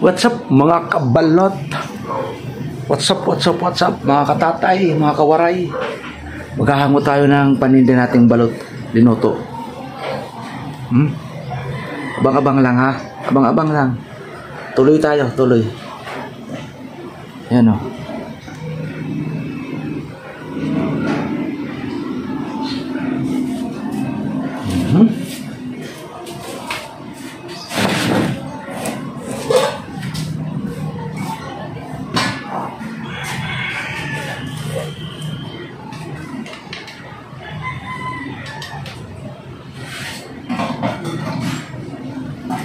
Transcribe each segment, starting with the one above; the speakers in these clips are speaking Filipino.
What's up mga kabalot? What's up mga katatay, mga kawaray? Maghahango tayo ng paninda nating balot linuto. Abang-abang lang ha. Abang-abang lang. Tuloy tayo, tuloy. Yan o.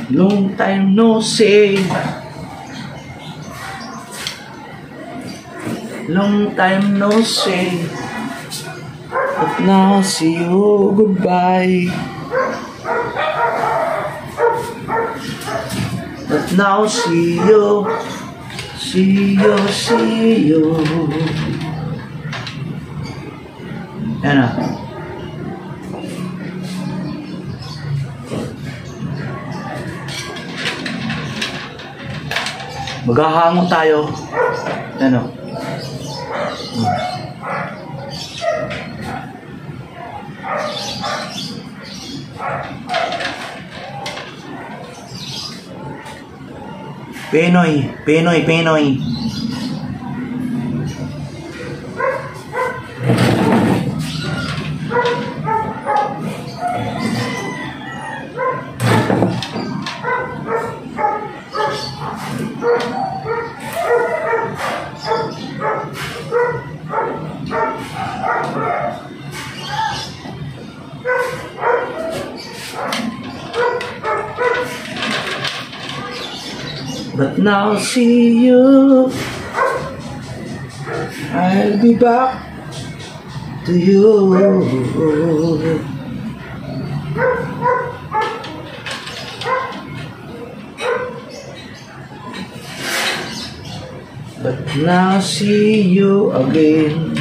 Long time no see. Long time no see. But now see you goodbye. But now see you. See you. Yan na. Maghahango tayo. Ano? Pinoy. But now see you. I'll be back to you. But now see you again.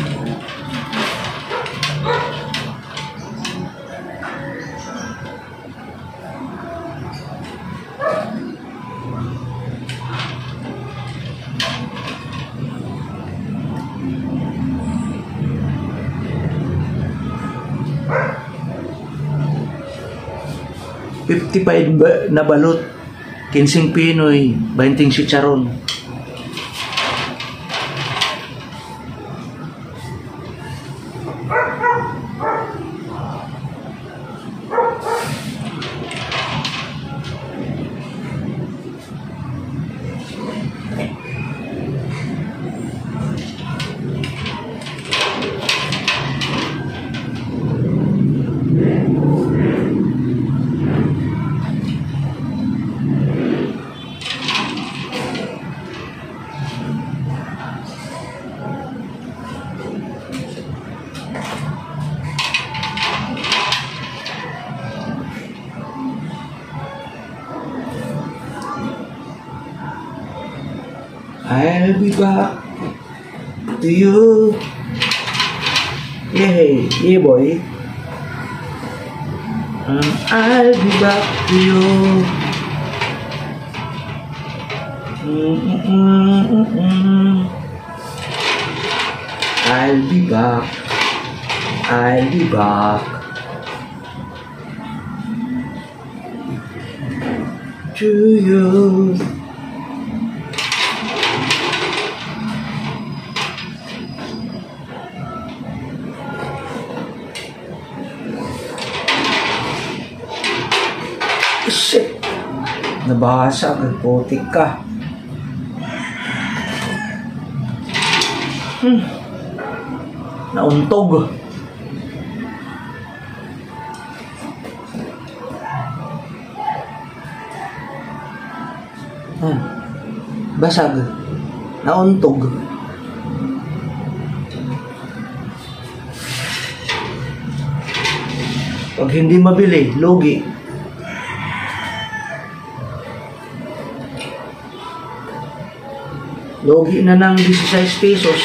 $55 na balot, 15 Pinoy, 20 chicharon. I'll be back to you. Yeah boy. I'll be back to you. I'll be back to you. Shit! Nabasa, nagputik ka. Nauntog. Basag. Nauntog. Pag hindi mabili, lugi. Logi na ng 16 pesos.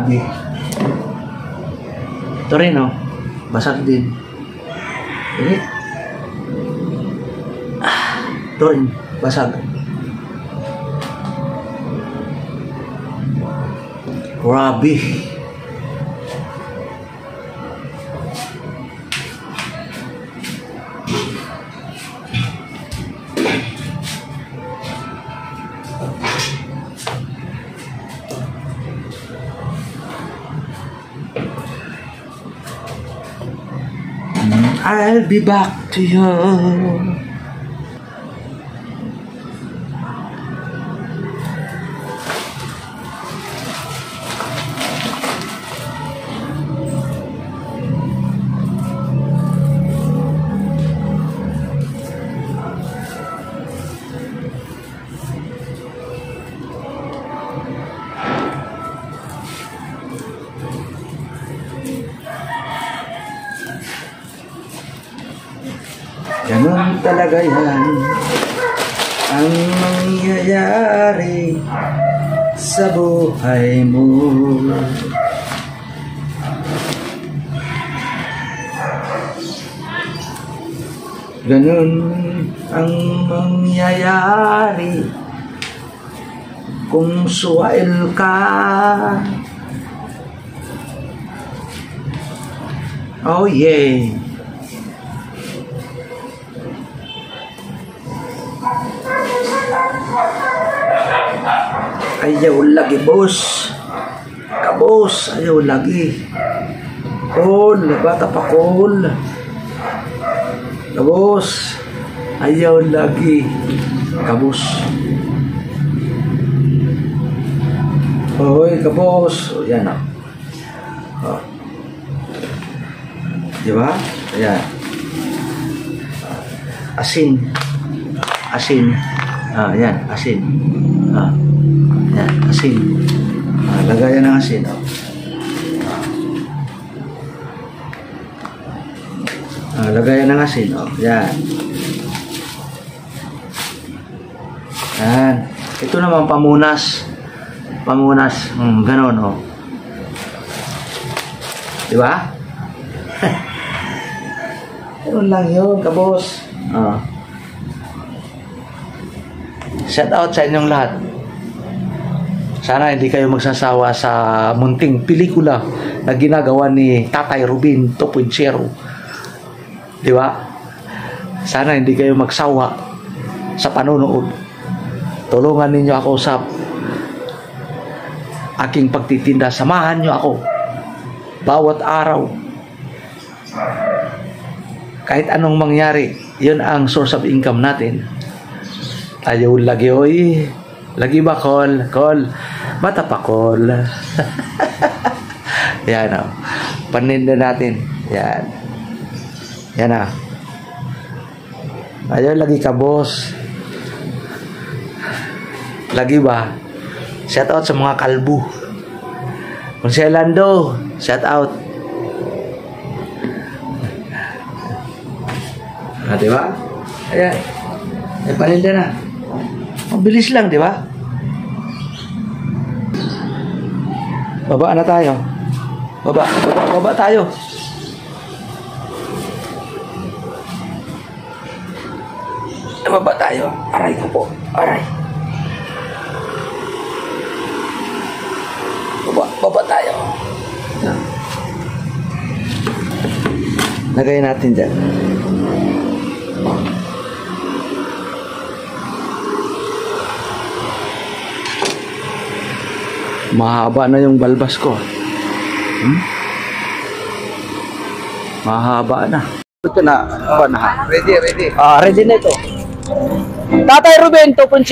Grabe. Ito rin, oh. Basag din. Init. Ito rin. Basag. Grabe. I'll be back to you. Ganon talaga yan ang mangyayari sa buhay mo. Ganon ang mangyayari kung suwail ka. Oh yeah. Ayaw lagi, boss. Kabos, ayaw lagi. Kol, bata pa kol. Kabos, ayaw lagi. Kabos. Hoy, kabos. O, yan o. O. Diba? Ayan. Asin. Asin. Ah, yan, asin. Ah. Yan, asin. Lagayan ng asin. Lagayan ng asin. Yan. Yan. Ito naman pamunas. Pamunas. Ganon, oh. Diba? Ganon lang yun, kabos. Shout out sa inyong lahat. Sana hindi kayo magsasawa sa munting pelikula na ginagawa ni Tatay Rubin 2.0. Di ba? Sana hindi kayo magsawa sa panonood. Tulungan ninyo ako sa aking pagtitinda. Samahan nyo ako bawat araw. Kahit anong mangyari, yun ang source of income natin. Ayaw lagi, oy. Lagi ba, Kol? Kol. Bata pa, Kol. Yan, o. Paninda natin. Yan. Yan, o. Ayaw lagi ka, boss. Lagi ba? Shout out sa mga kalbo. Kung si Lando, shout out. Diba? Ayan. Paninda na. Mabilis lang, di ba? Baba na tayo. Baba tayo. Baba tayo. Aray ko po. Aray. Baba tayo. Lagay natin dyan. Mahaba na yung balbas ko. Mahaba na. Ito na. Ready. Ready na ito. Tatay Ruben 2.0.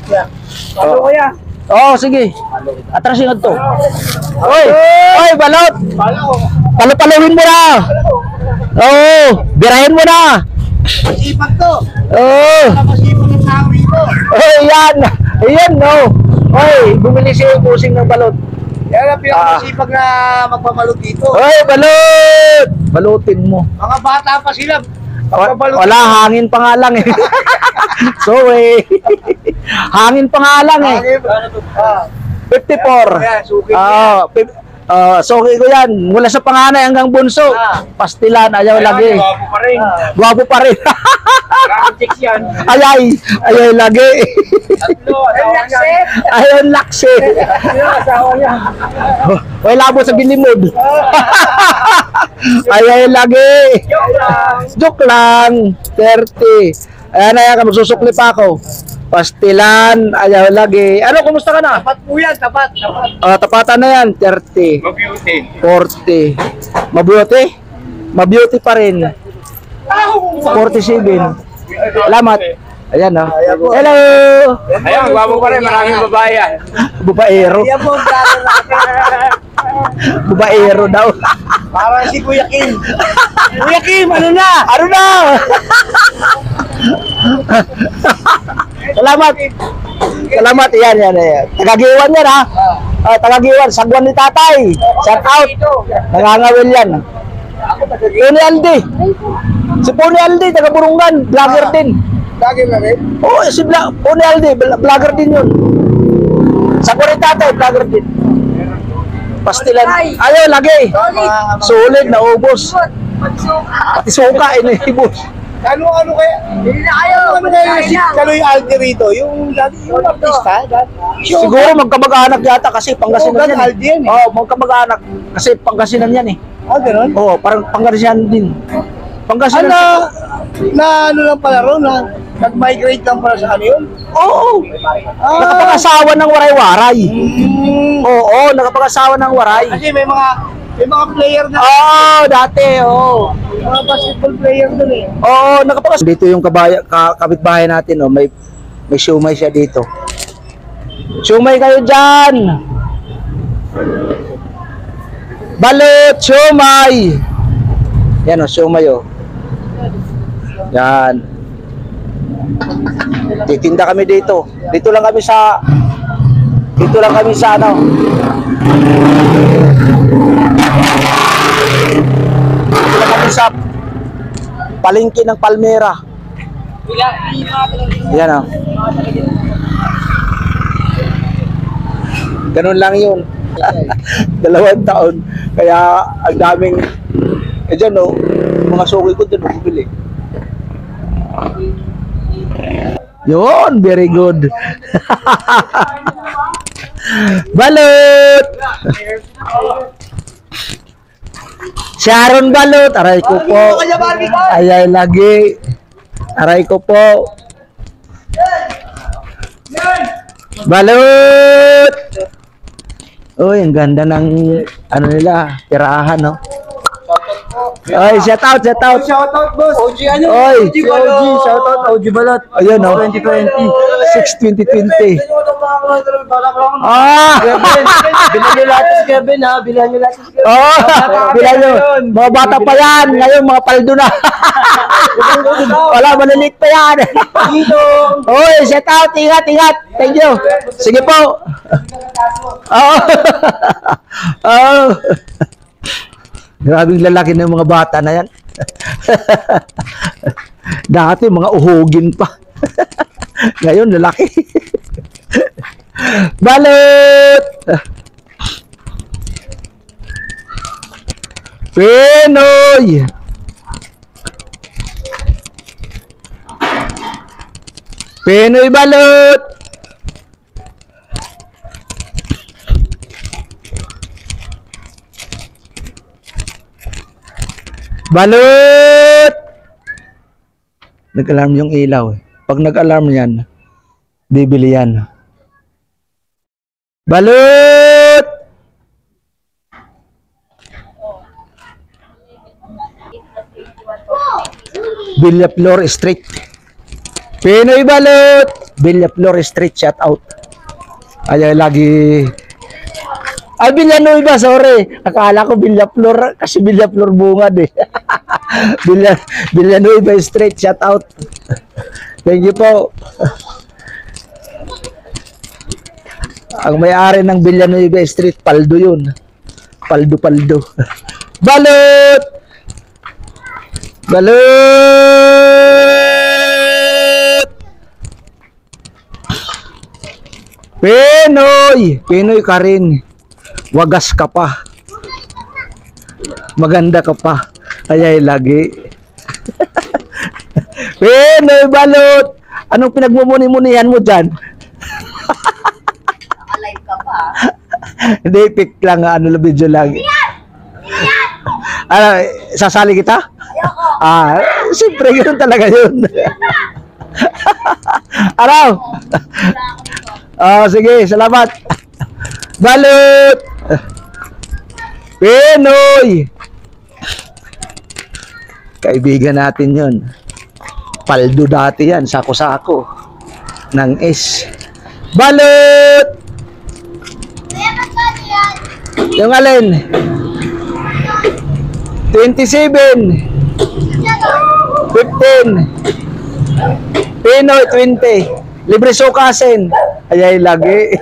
Yeah. Ano kaya? Sige. Atrasin na ito. Oy, balot. Palapalawin mo na. Birahin mo na. Masipag to. Masipag yung sawi mo. Yan. Ayan, no. Oy, bumili siya yung busing ng balot. Yan ang pinakamasipag na magpabalot dito. Oy, balot! Balutin mo. Mga bata pa sila. Wala, hangin pa nga lang eh. Hangin pa nga lang eh. 54. Ayan, suki Suki ko yan. Mula sa panganay hanggang bunso. Pastilan, ayaw lagi. Gwapo pa rin. Gwapo pa rin. Maraming chicks yan. Ayaw lagi. Tatlo, asawa niya. Ayaw laksi. Asawa niya. Wala mo sa bilimod. Ayaw lagi. Joke lang. 30. Ayan na yan, magsusukli pa ako. Pastilan, ayaw lagi. Ano, kumusta ka na? Tapat po yan, tapat. Tapatan na yan, 30. Mabeauty. 40. Mabuti? Mabeauty pa rin. 47. Salamat. Ayan, no? Hello! Ayan, gwapo pa rin, maraming babae yan. Babaero. Babaero daw. Parang si Kuya Kim. Kuya Kim, ano na? Ano na? Salamat. Salamat. Yan. Tagagiwan yan, ha? Tagagiwan. Sagwan ni tatay. Shout out. Nangangawil yan. Puni Aldi. Si Puni Aldi, taga Burungan. Vlogger din. Lagi na rin? Oo, si Puni Aldi. Vlogger din yun. Sagwan ni tatay, vlogger din. Pastilan. Ayaw, lagi. Sulit, naubos. Pati suka, inihibos. Ano kaya? Hindi na kayo. Ano kaya si Kaloy Aldi rito? Yung artista? Siguro magkamag-anak yata kasi Pangasinan yan. Aldi yan eh. Oo, magkamag-anak kasi Pangasinan yan eh. Ganun? Oo, parang Pangasinan din. Pangasinan. Ano lang pala ron, nag-migrate lang pala sa ano yun? Oo. Nakapag-asawa ng waray-waray. Oo, nakapag-asasawa ng waray. Kasi may mga player na. Dati, oo. Mga basketball player doon eh. Oo, nakapag-asawa. Dito yung kapitbahay natin, oh. May siumay siya dito. Siumay kayo dyan. Balot, siumay. Yan, oh, siumay, oh. Yan. Titinda kami dito. Dito lang kami sa ano. Dito lang kami sa palengke ng Palmera. Yan, oh. Ganun lang yun. 2 taon. Kaya ang daming dyan, oh, mga suki ko dun, bumili. Yun, very good. Balot! Sharon Balot, aray ko po. Ayay lagi. Aray ko po. Balot! Uy, ang ganda ng ano nila, tirahan, no? Oy, shout out. Shoutout, boss. OG ano? Oy, OG Balot. shoutout OG Balot. Ayun, no? 2020. 6-2020. Bilan nyo lahat si Kevin, ha? Bilan nyo lahat si Kevin. Bilan nyo. Mga bata pa yan. Ngayon, mga paldo na. Wala, maliliit pa yan. Oy, shout out. Ingat. Thank you. Sige po. Grabing lalaki ng mga bata na yan. Dati mga uhugin pa. Ngayon lalaki. Balot! Pinoy! Pinoy balot! Balot! Nag-alarm yung ilaw eh. Pag nag-alarm yan, bibili yan. Balot! Villaflor Street. Pinoy balot! Villaflor Street, shout out. Ay, lagi. Ay, Villanueva, sorry. Akala ko Villaflor, kasi Villaflor bungad eh. Villanueva Street, shout out. Thank you po. Ang may-ari ng Villanueva Street, Paldo yun. Paldo. Balot! Balot! Pinoy ka rin. Wagas ka pa. Maganda ka pa. Ayay lagi. Pinoy balot. Anong pinagmumuni-munihan mo dyan? Alive ka pa. Hindi, pick lang. Ano lang, video lang. Ano, sasali kita? Ayoko. Siyempre, ganoon talaga yun. Araw? Sige, salamat. Balot! Pinoy! Kaibigan natin yun. Paldo dati yan, sako-sako. Ng S. Balot! Yung alin? 27. 15. Pinoy, 20. Libre sukasin. Ayay lagi.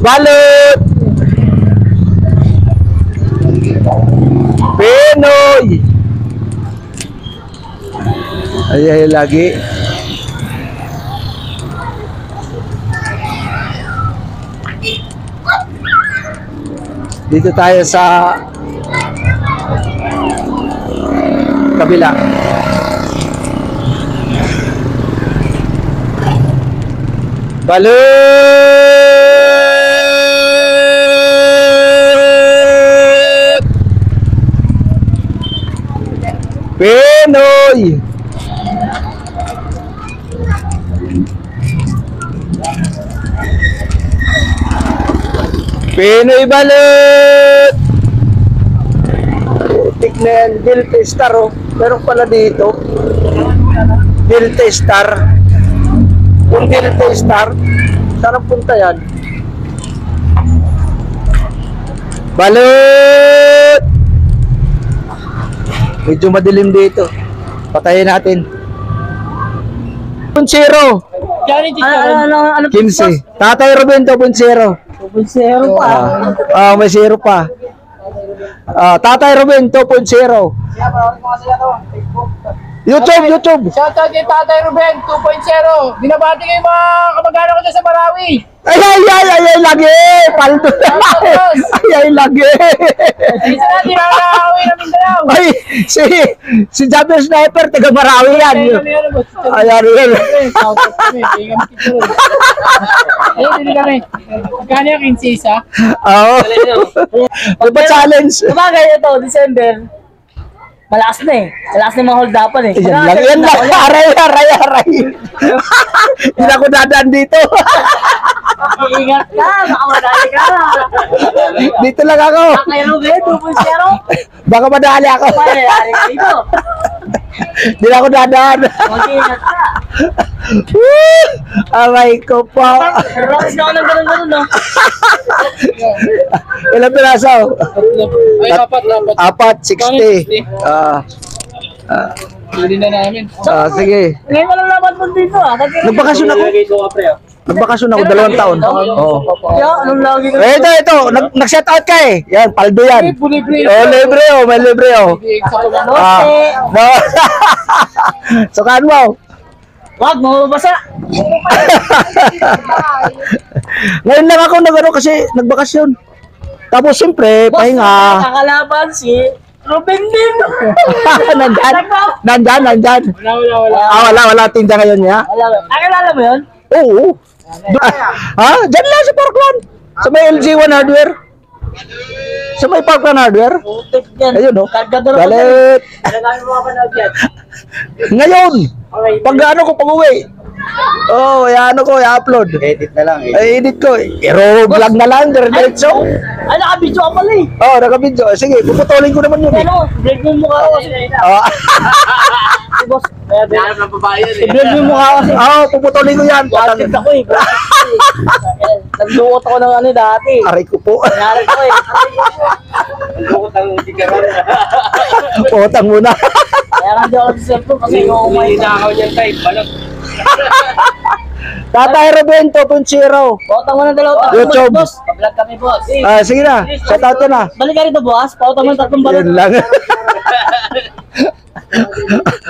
Balot! Pinoy! Ayay lagi. Dito tayo sa kabila. Balot! Pinoy! Pinoy balot! Tignan, Delta Star oh. Meron pala dito. Delta Star. Kung Delta Star, saan ang punta yan? Balot! Medyo madilim dito. Patayin natin. 2.0. Ano 15. Tatay Ruben 2.0. Zero pa. May zero pa. Tatay Ruben 2.0. YouTube. Shoutout kay Tatay Ruben 2.0. Binabati kayo mga kamag-anak ko dyan sa Marawi. Ay, lagi. Paldo. Ay, lagi. Isa na, tinakakawin na Mindanao. Ay, si Jabber Sniper, taga Marawi yan. Ay, ano yan. Shoutout kami. Hindi kami. Magkano yung 15 isa? Oo. Magpa-challenge. Sabagay ito, December. Malakas na eh. Malakas na yung mga hold-upan eh. Yan lang. Aray. Hindi na ako dadaan dito. Ingat ka, baka madali ka. Dito lang ako. Kaya Ruben, 2.0. Baka madali ako. Payari ka dito. Hindi na ako dadaan. Mag-ingat ka. Aray ko pa. Relax na ako ng ganun-ganun, no? Ilang piraso? Ay, apat. 60. Pwede na namin. Sige. Ngayon walang laban mo dito ah. Nagbakasyon ako. Nagbakasyon ako 2 taon. Oo. Kaya, anong lagi ka? Ito. Nag-set out ka eh. Yan, paldo yan. Libre. Libre oh. May libre oh. No. Sukaan mo. Wag, mababasa. Ngayon lang ako kasi nagbakasyon. Tapos siyempre, pahinga. Kakalaban si Ruben din. Nandyan. Wala. Wala tinda ngayon niya. Nakilala mo yun? Oo. Diyan lang sa Parkland. Sa may LG1 hardware. Sa may Parkland hardware. Putik yan. Ayun oh. Kargador ako dyan. Galit. Ano namin mga panood yan? Ngayon. Okay. Pag ano ko pag-uwi. I-upload. Edit na lang eh. Ay, edit ko. Pero vlog na lang, diretso. Ay, nakabidyo ka pala eh. Nakabidyo. Sige, puputulin ko naman yun. Ano, break mo yung mukha ko kasi. Si boss. Hanap ng babae yan eh. I-break mo yung mukha ko kasi. Puputulin ko yan. Budget ako eh. Nagluot ako ng ano dati. Aray ko po. Nangyari ko eh. Bukutang tigaran. Utang muna. Kaya nga di ako sa cellphone kasi kung kumain na. Ninakaw niyan tayo. Balot. Tatay Ruben 2.0. Pautang mo ng dalawa. YouTube. Boss, pa-vlog kami boss. Sige na. Shout out na. Balik ka rito boss. Pautang mo ng 3 balot. Yun lang.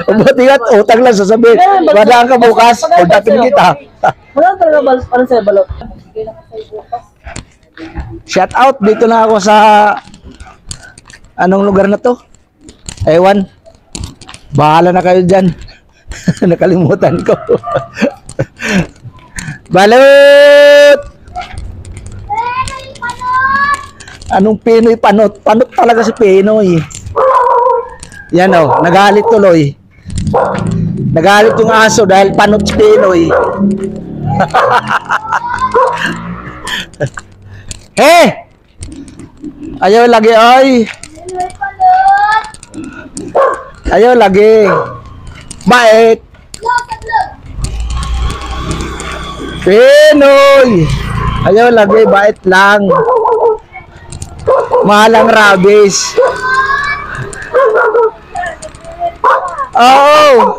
Buti nga, utang lang sasabihin. Madaan ka bukas, pagdating kita. Wala talaga ano sa'yo, balot. Shout out, dito na ako sa anong lugar na to? Ewan. Bahala na kayo dyan. Nakalimutan ko. Balot! Anong Pinoy panot? Panot talaga si Pinoy. Yan o, nagalit tuloy. Nagalit yung aso dahil panot si Pinoy. Hey! Ayaw lagi, oy! Ayaw lagi. Bait! Pinoy! Ayaw lagi, bait lang. Mahalang rabies. Oh!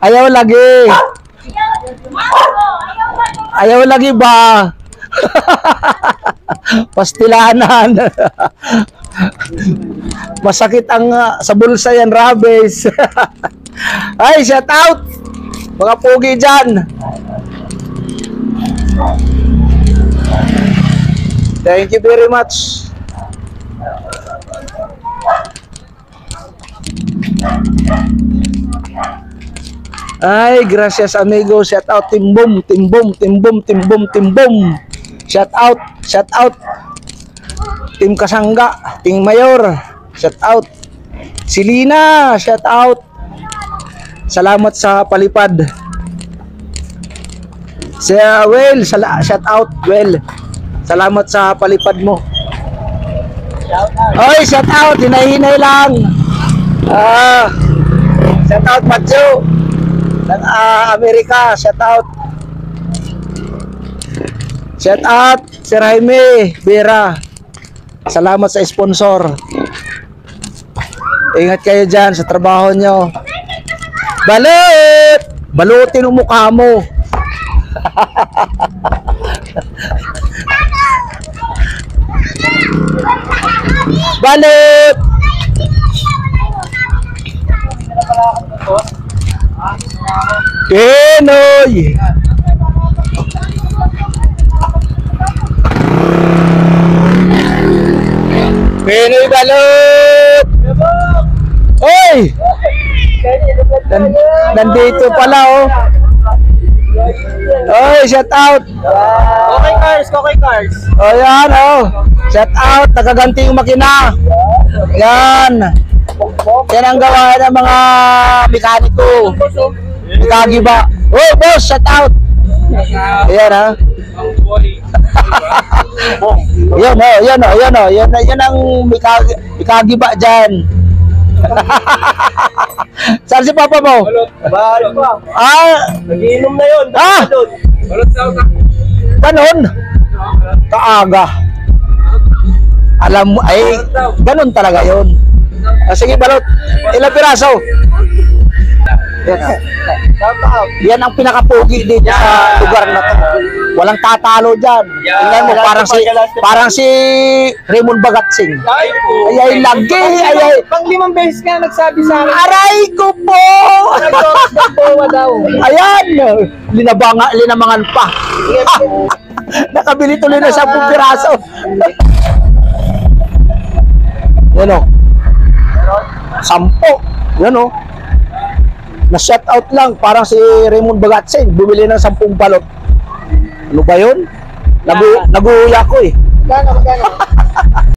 Ayaw lagi. Ayaw lagi ba? Pastilanan. Masakit ang sa bulsa yan, rabies. Ay, shout out! Mga pugi dyan. Thank you very much. Ay, gracias amigo. Shout out Timbom, Timbom, Timbom, Timbom, Timbom. Shout out, shout out. Tim Kasangga, Tim Mayor. Shout out. Silina, shout out. Salamat sa palipad. Si Well, shout out Well. Salamat sa palipad mo. Oy, shout out, hinay-hinay lang. Shout out Matjo. Ng Amerika, shout out. Shout out Sir Jaime Vera. Salamat sa sponsor. Ingat kayo dyan sa trabaho nyo. Balot! Balutin ang mukha mo. Balot! Pinoy! Pinoy balot! Oy! Nandito pala oh. Oy, shout out. Okay cars, okay cars. Oh, yan oh. Shout out, nakaganti yung makina. Yan. Yan ang gawa ng mga mekaniko. Nakagiba. Oh, boss, shout out. Ayan ha. Yan oh, yan oh, yan oh. Yan ang mikagiba dyan. Saan si papa mo? Balik pa. Nagiinom na yun. Ganon? Kaaga. Alam mo, ay, ganon talaga yun. Sige, balot. Ilang piraso? Yan ang pinakapugi dito sa lugar na to. Walang tatalo dyan. Tingnan mo, parang si Raymond Bagatsing. Ay, lagi. Ay. Pang 5 beses ka nagsabi sa akin. Aray ko po! Ayan! Linamangan pa. Nakabili tuloy na 10 piraso. Yan o. 10. Yan o. Na-shout out lang. Parang si Raymond Bagatsing. Bumili ng 10 balot. Ano ba yun? Nag-uuya ko eh. Magkano?